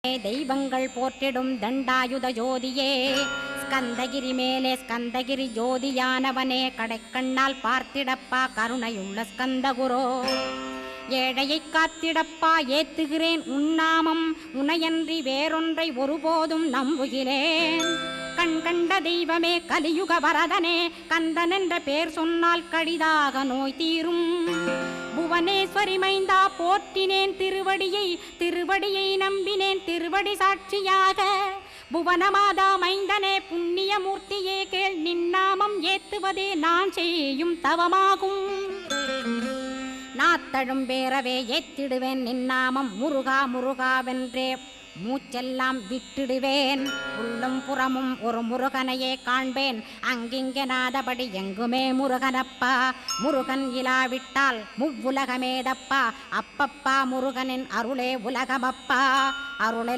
தெய்வங்கள் போற்றிடும் தண்டாயுத ஜோதியே, ஸ்கந்தகிரி மேலே ஸ்கந்தகிரி ஜோதியானவனே, கடைக்கண்ணால் பார்த்திடப்பா கருணையுள்ள ஸ்கந்தகுரோ. ஏழையை காத்திடப்பா ஏத்துகிறேன் உன்னாமம், உனையன்றி வேறொன்றை ஒருபோதும் நம்புகிறேன். கண் கண்ட தெய்வமே கலியுக வரதனே, கந்தன் என்ற பேர் சொன்னால் கடிதாக நோய் தீரும். புவனேஸ்வரி மைந்தா போற்றினேன் திருவடியை, திருவடியை நம்பினேன் திருவடி சாட்சியாக. புவனமாதா மைந்தனே புண்ணியமூர்த்தியே கேள், நின்னாமம் ஏத்துவதே நான் செய்யும் தவமாகும். நாத்தழும் பேரவே ஏத்திடுவேன் நின்னாமம், முருகா முருகாவென்றே மூச்செல்லாம் விட்டிடுவேன். உள்ளும் புறமும் ஒரு முருகனையே காண்பேன், அங்கிங்கெனாதபடி எங்குமே முருகனப்பா. முருகன் இலாவிட்டால் முவ்வுலகமேதப்பா, அப்பப்பா முருகனின் அருளே உலகமப்பா. அருளே